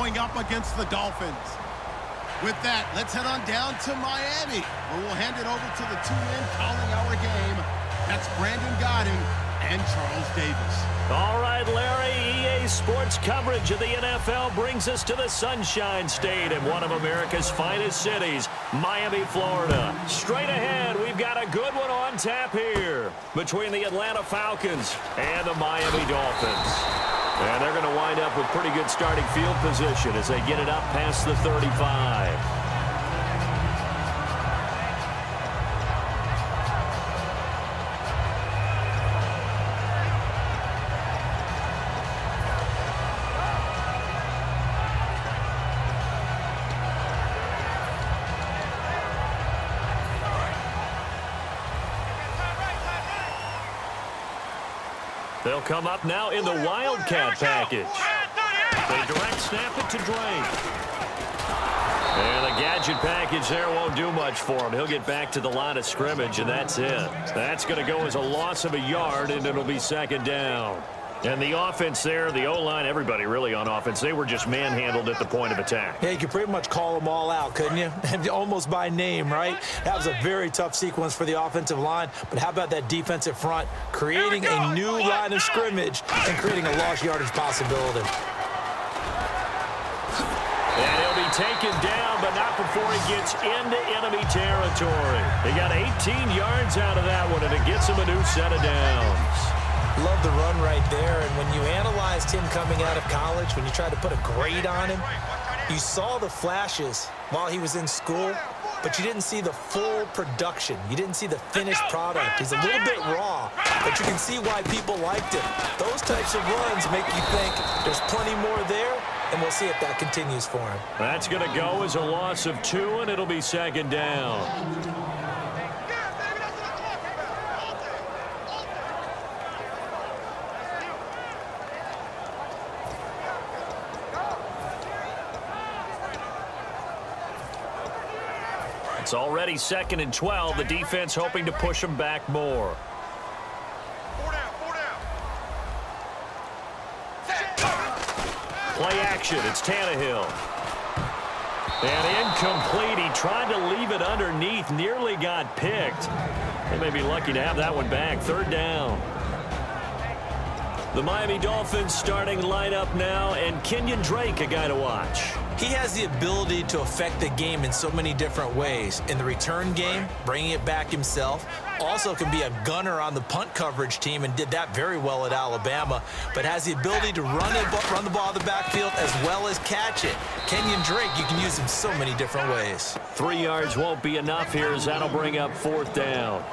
going up against the Dolphins. With that, let's head on down to Miami, where we'll hand it over to the two men calling our game. That's Brandon Godding and Charles Davis. All right, Larry, EA Sports coverage of the NFL brings us to the Sunshine State in one of America's finest cities, Miami, Florida. Straight ahead, we've got a good one on tap here between the Atlanta Falcons and the Miami Dolphins. And they're going to wind up with pretty good starting field position as they get it up past the 35. They'll come up now in the Wildcat package. They direct snap it to Drake. And the gadget package there won't do much for him. He'll get back to the line of scrimmage, and that's it. That's going to go as a loss of a yard, and it'll be second down. And the offense there, the O-line, everybody really on offense, they were just manhandled at the point of attack. Yeah, you could pretty much call them all out, couldn't you? Almost by name, right? That was a very tough sequence for the offensive line. But how about that defensive front creating a new line of scrimmage and creating a lost yardage possibility? And he'll be taken down, but not before he gets into enemy territory. He got 18 yards out of that one, and it gets him a new set of downs. Love the run right there, and when you analyzed him coming out of college, when you tried to put a grade on him, you saw the flashes while he was in school, but you didn't see the full production. You didn't see the finished product. He's a little bit raw, but you can see why people liked him. Those types of runs make you think there's plenty more there, and we'll see if that continues for him. That's going to go as a loss of 2, and it'll be second down. It's already 2nd and 12. The defense hoping to push them back more. Play action. It's Tannehill. And incomplete. He tried to leave it underneath. Nearly got picked. They may be lucky to have that one back. 3rd down. The Miami Dolphins starting lineup now, and Kenyon Drake, a guy to watch. He has the ability to affect the game in so many different ways. In the return game, bringing it back himself. Also can be a gunner on the punt coverage team and did that very well at Alabama. But has the ability to run the ball out of the backfield as well as catch it. Kenyon Drake, you can use him so many different ways. 3 yards won't be enough here as that'll bring up 4th down.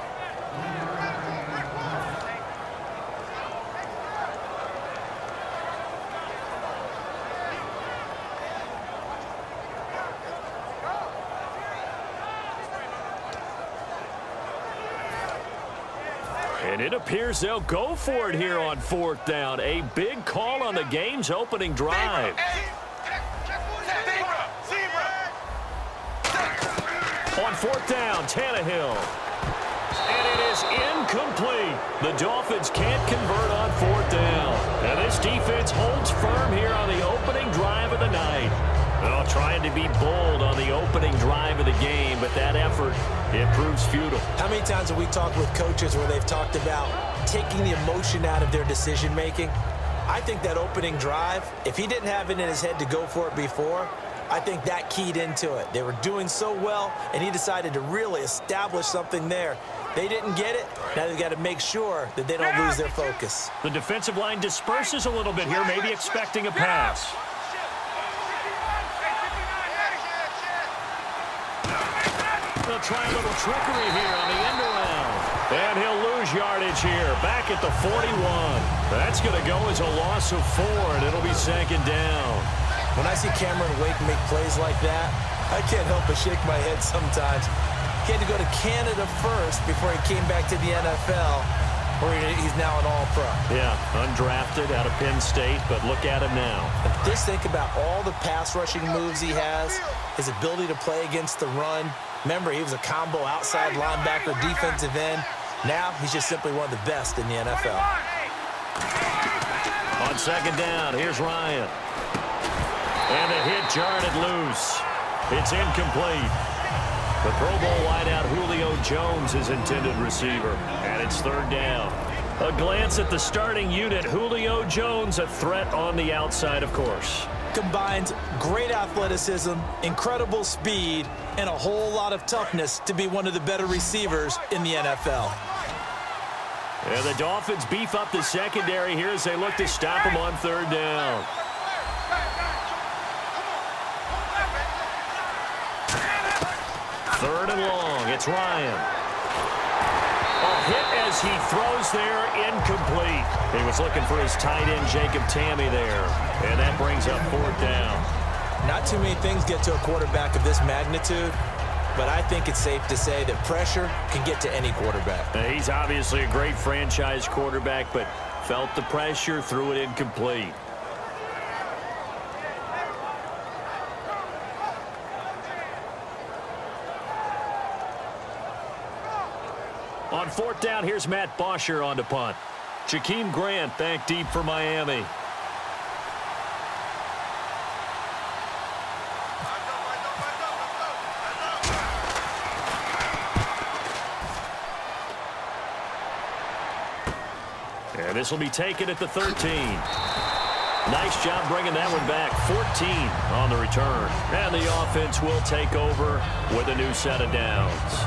And it appears they'll go for it here on 4th down. A big call on the game's opening drive. On 4th down, Tannehill. And it is incomplete. The Dolphins can't convert on 4th down. And this defense holds firm here on the opening drive of the night. Well, trying to be bold on the opening drive of the game, but that effort, it proves futile. How many times have we talked with coaches where they've talked about taking the emotion out of their decision-making? I think that opening drive, if he didn't have it in his head to go for it before, I think that keyed into it. They were doing so well, and he decided to really establish something there. They didn't get it. Now they've got to make sure that they don't lose their focus. The defensive line disperses a little bit here, maybe expecting a pass. They'll try a little trickery here on the end around. And he'll lose yardage here, back at the 41. That's going to go as a loss of 4, and it'll be 2nd down. When I see Cameron Wake make plays like that, I can't help but shake my head sometimes. He had to go to Canada first before he came back to the NFL, where he's now an All-Pro. Yeah, undrafted out of Penn State, but look at him now. And just think about all the pass-rushing moves he has, his ability to play against the run. Remember, he was a combo outside linebacker, defensive end. Now, he's just simply one of the best in the NFL. On 2nd down, here's Ryan. And the hit jarred it loose. It's incomplete. The Pro Bowl wideout Julio Jones is intended receiver. And it's third down. A glance at the starting unit. Julio Jones, a threat on the outside, of course. Combines great athleticism, incredible speed, and a whole lot of toughness to be one of the better receivers in the NFL. And the Dolphins beef up the secondary here as they look to stop him on third down. Third and long. It's Ryan. A hit as he throws there, incomplete. He was looking for his tight end, Jacob Tammy, there. And that brings up fourth down. Not too many things get to a quarterback of this magnitude, but I think it's safe to say that pressure can get to any quarterback. He's obviously a great franchise quarterback, but felt the pressure, threw it incomplete. On fourth down, here's Matt Bosher on to punt. Jakeem Grant back deep for Miami. And this will be taken at the 13. Nice job bringing that one back. 14 on the return. And the offense will take over with a new set of downs.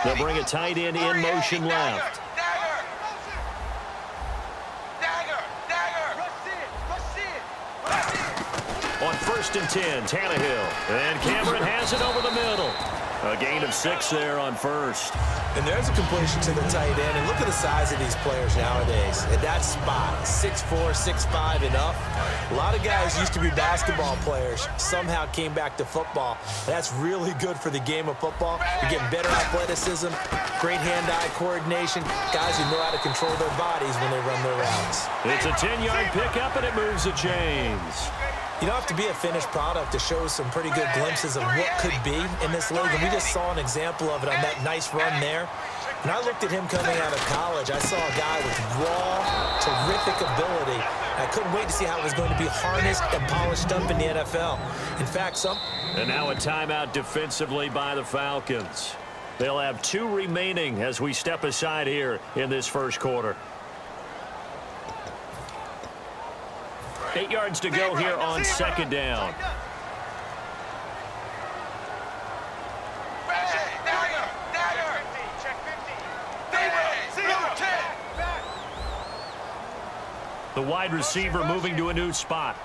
They'll bring a tight end in motion left. On first and 10, Tannehill. And Cameron has it over the middle. A gain of 6 there on first. And there's a completion to the tight end. And look at the size of these players nowadays. At that spot, 6'4", 6'5", and up. A lot of guys used to be basketball players. Somehow came back to football. That's really good for the game of football. You're getting better athleticism, great hand-eye coordination. Guys who know how to control their bodies when they run their routes. It's a 10-yard pickup, and it moves the chains. You don't have to be a finished product to show some pretty good glimpses of what could be in this league, and we just saw an example of it on that nice run there. When I looked at him coming out of college, I saw a guy with raw, terrific ability. I couldn't wait to see how it was going to be harnessed and polished up in the NFL. In fact, And now a timeout defensively by the Falcons. They'll have 2 remaining as we step aside here in this first quarter. 8 yards to go here on second down. The wide receiver moving to a new spot.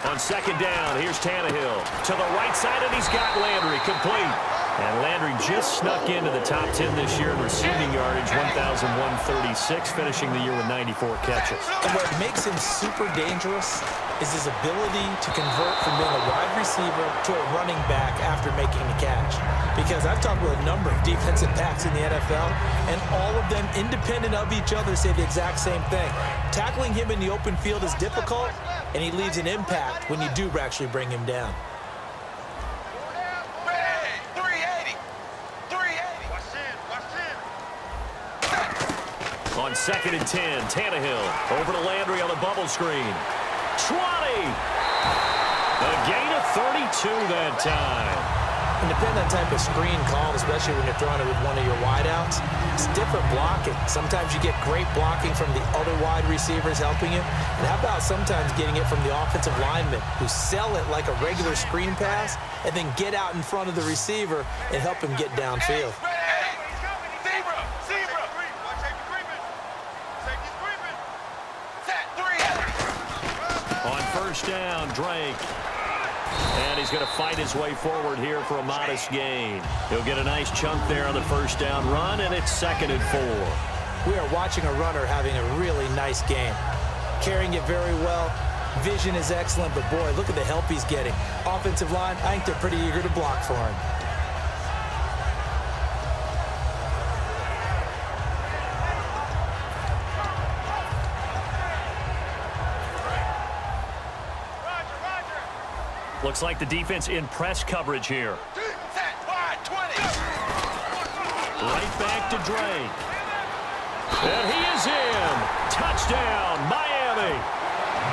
On second down, here's Tannehill. To the right side, and he's got Landry complete. And Landry just snuck into the top 10 this year in receiving yardage, 1,136, finishing the year with 94 catches. And what makes him super dangerous is his ability to convert from being a wide receiver to a running back after making the catch. Because I've talked with a number of defensive backs in the NFL, and all of them, independent of each other, say the exact same thing. Tackling him in the open field is difficult, and he leaves an impact when you do actually bring him down. On second and 10, Tannehill over to Landry on the bubble screen. 20! A gain of 32 that time. And depending on the type of screen called, especially when you're throwing it with one of your wideouts, it's different blocking. Sometimes you get great blocking from the other wide receivers helping you. And how about sometimes getting it from the offensive linemen who sell it like a regular screen pass and then get out in front of the receiver and help him get downfield. On first down, Drake. And he's going to fight his way forward here for a modest gain. He'll get a nice chunk there on the first down run, and it's second and 4. We are watching a runner having a really nice game. Carrying it very well. Vision is excellent, but boy, look at the help he's getting. Offensive line, I think they're pretty eager to block for him. Looks like the defense in press coverage here. Right back to Drake. And he is in. Touchdown, Miami.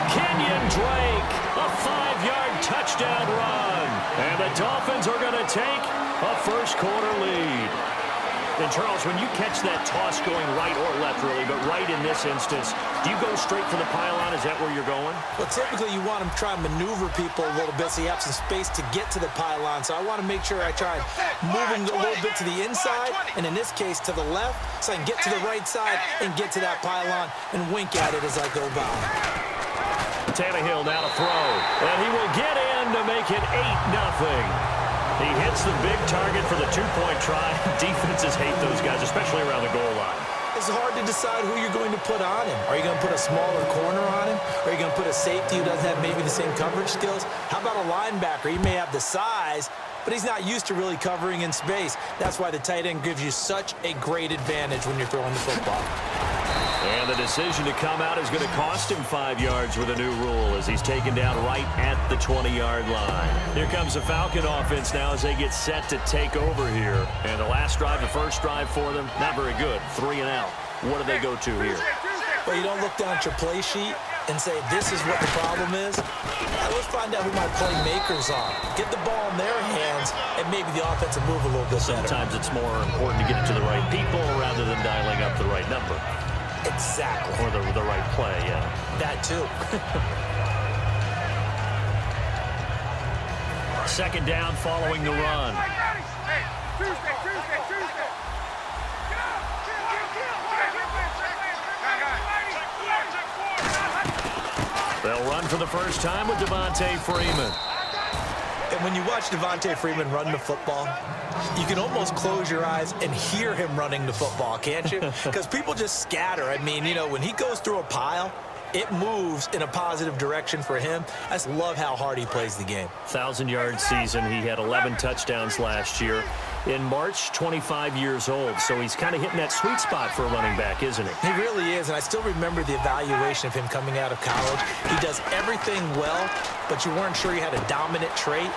Kenyon Drake, a 5-yard touchdown run. And the Dolphins are going to take a first-quarter lead. And, Charles, when you catch that toss going right or left, really, but right in this instance, do you go straight for the pylon? Is that where you're going? Well, typically you want to try and maneuver people a little bit so you have some space to get to the pylon. So I want to make sure I try and move him a little bit to the inside, and in this case to the left, so I can get to the right side and get to that pylon and wink at it as I go by. Tannehill now to throw, and he will get in to make it 8-0. He hits the big target for the two-point try. Defenses hate those guys, especially around the goal line. It's hard to decide who you're going to put on him. Are you going to put a smaller corner on him? Or are you going to put a safety who doesn't have maybe the same coverage skills? How about a linebacker? He may have the size, but he's not used to really covering in space. That's why the tight end gives you such a great advantage when you're throwing the football. And the decision to come out is going to cost him 5 yards with a new rule as he's taken down right at the 20-yard line. Here comes the Falcon offense now as they get set to take over here. And the last drive, the first drive for them, not very good. 3 and out. What do they go to here? Well, you don't look down at your play sheet and say, this is what the problem is. Let's find out who my playmakers are. Get the ball in their hands, and maybe the offense will move a little bit better. Sometimes it's more important to get it to the right people rather than dialing up the right number. Exactly. Or the right play, yeah. That too. Second down following the run. They'll run for the first time with Devontae Freeman. And when you watch Devontae Freeman run the football, you can almost close your eyes and hear him running the football, can't you? Because people just scatter. I mean, you know, when he goes through a pile, it moves in a positive direction for him. I just love how hard he plays the game. 1,000-yard season. He had 11 touchdowns last year. In March, 25 years old. So he's kind of hitting that sweet spot for a running back, isn't he? He really is, and I still remember the evaluation of him coming out of college. He does everything well, but you weren't sure he had a dominant trait.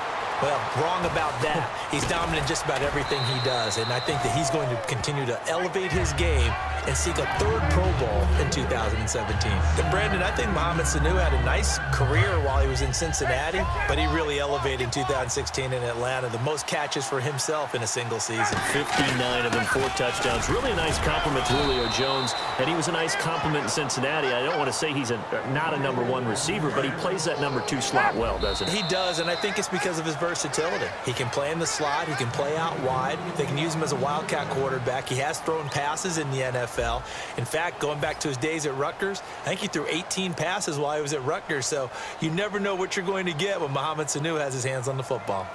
Well, wrong about that. He's dominant just about everything he does, and I think that he's going to continue to elevate his game and seek a third Pro Bowl in 2017. And Brandon, I think Mohamed Sanu had a nice career while he was in Cincinnati, but he really elevated in 2016 in Atlanta. The most catches for himself in a single season. 59 of them, 4 touchdowns. Really a nice compliment to Julio Jones, and he was a nice compliment in Cincinnati. I don't want to say he's not a number 1 receiver, but he plays that number 2 slot well, doesn't he? He does, and I think it's because of his versatility. He can play in the slot. He can play out wide. They can use him as a wildcat quarterback. He has thrown passes in the NFL. In fact, going back to his days at Rutgers, I think he threw 18 passes while he was at Rutgers. So you never know what you're going to get when Mohamed Sanu has his hands on the football.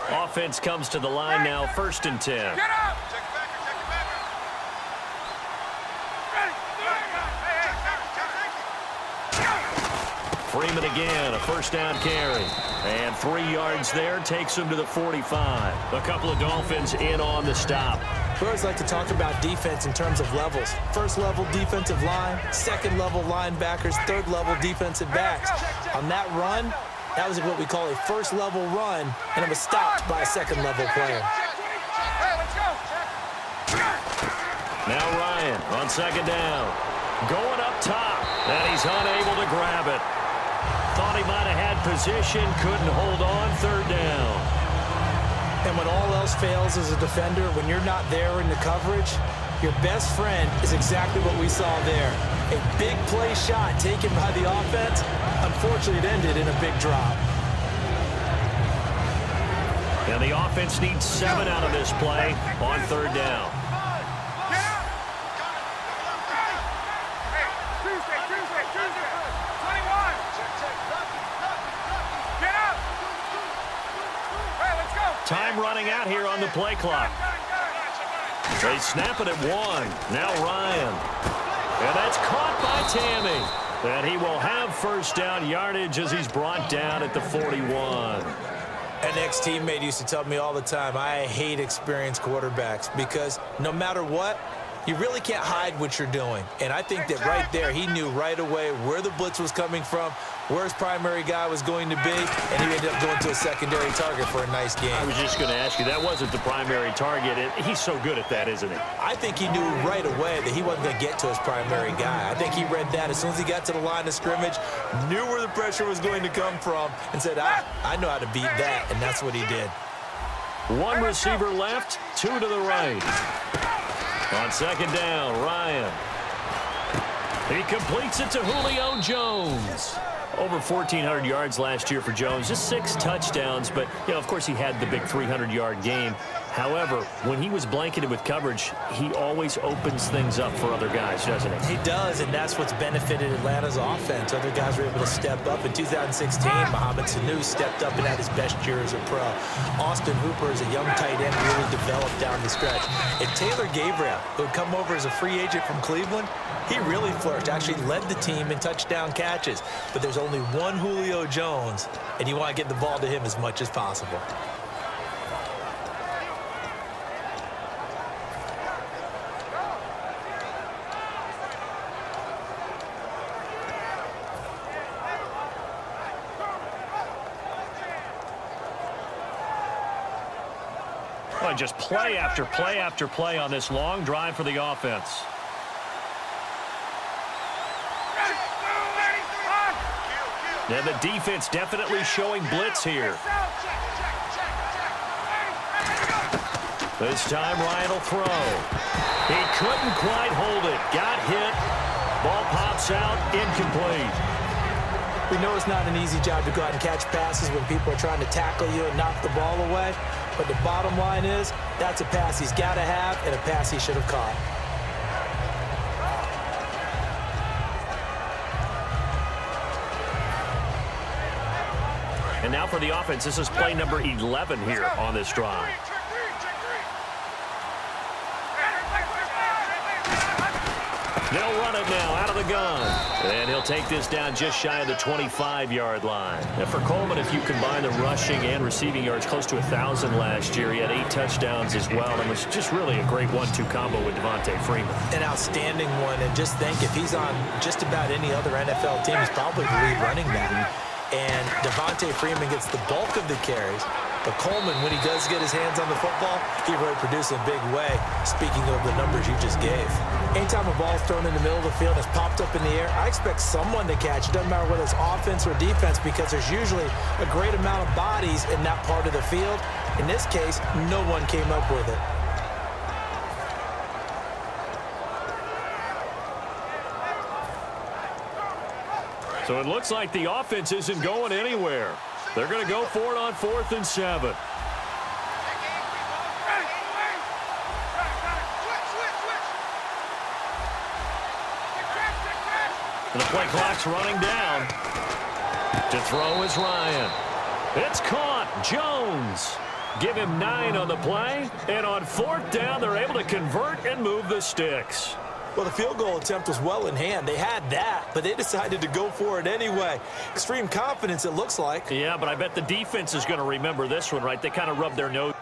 Offense comes to the line now, 1st and 10. Get up! Freeman again, a first down carry. And 3 yards there, takes him to the 45. A couple of Dolphins in on the stop. We always like to talk about defense in terms of levels. First level defensive line, second level linebackers, third level defensive backs. On that run, that was what we call a first level run, and it was stopped by a second level player. Now Ryan on 2nd down. Going up top, and he's unable to grab it. Thought he might have had position, couldn't hold on, 3rd down. And when all else fails as a defender, when you're not there in the coverage, your best friend is exactly what we saw there. A big play shot taken by the offense. Unfortunately, it ended in a big drop. And the offense needs 7 out of this play on 3rd down. Time running out here on the play clock. They snap it at 1. Now Ryan. And that's caught by Tammy. And he will have first down yardage as he's brought down at the 41. An ex-teammate used to tell me all the time, I hate experienced quarterbacks because no matter what, You really can't hide what you're doing. And I think that right there, he knew right away where the blitz was coming from, where his primary guy was going to be, and he ended up going to a secondary target for a nice game. I was just going to ask you, that wasn't the primary target. He's so good at that, isn't he? I think he knew right away that he wasn't going to get to his primary guy. I think he read that as soon as he got to the line of scrimmage, knew where the pressure was going to come from, and said, I know how to beat that, and that's what he did. One receiver left, two to the right. On second down, Ryan. He completes it to Julio Jones. Over 1,400 yards last year for Jones, just 6 touchdowns, but, of course he had the big 300-yard game. However, when he was blanketed with coverage, he always opens things up for other guys, doesn't he? He does, and that's what's benefited Atlanta's offense. Other guys were able to step up. In 2016, Mohamed Sanu stepped up and had his best year as a pro. Austin Hooper, as a young tight end, really developed down the stretch. And Taylor Gabriel, who had come over as a free agent from Cleveland, he really flourished, actually led the team in touchdown catches. But there's only one Julio Jones, and you want to get the ball to him as much as possible. Well, just play after play after play on this long drive for the offense. And the defense definitely showing blitz here. This time Ryan will throw. He couldn't quite hold it. Got hit. Ball pops out. Incomplete. We know it's not an easy job to go out and catch passes when people are trying to tackle you and knock the ball away. But the bottom line is, that's a pass he's got to have and a pass he should have caught. And now for the offense, this is play number 11 here on this drive. They'll run it now out of the gun. And he'll take this down just shy of the 25-yard line. And for Coleman, if you combine the rushing and receiving yards, close to 1,000 last year. He had 8 touchdowns as well. And was just really a great 1-2 combo with Devontae Freeman. An outstanding one. And just think, if he's on just about any other NFL team, he's probably the lead running back. And Devontae Freeman gets the bulk of the carries. But Coleman, when he does get his hands on the football, he really produces in a big way, speaking of the numbers you just gave. Anytime a ball's thrown in the middle of the field and it's popped up in the air, I expect someone to catch. It doesn't matter whether it's offense or defense, because there's usually a great amount of bodies in that part of the field. In this case, no one came up with it. So it looks like the offense isn't going anywhere. They're going to go for it on 4th and 7. And the play clock's running down. To throw is Ryan. It's caught. Jones. Give him 9 on the play. And on 4th down, they're able to convert and move the sticks. Well, the field goal attempt was well in hand. They had that, but they decided to go for it anyway. Extreme confidence, it looks like. Yeah, but I bet the defense is going to remember this one, right? They kind of rubbed their nose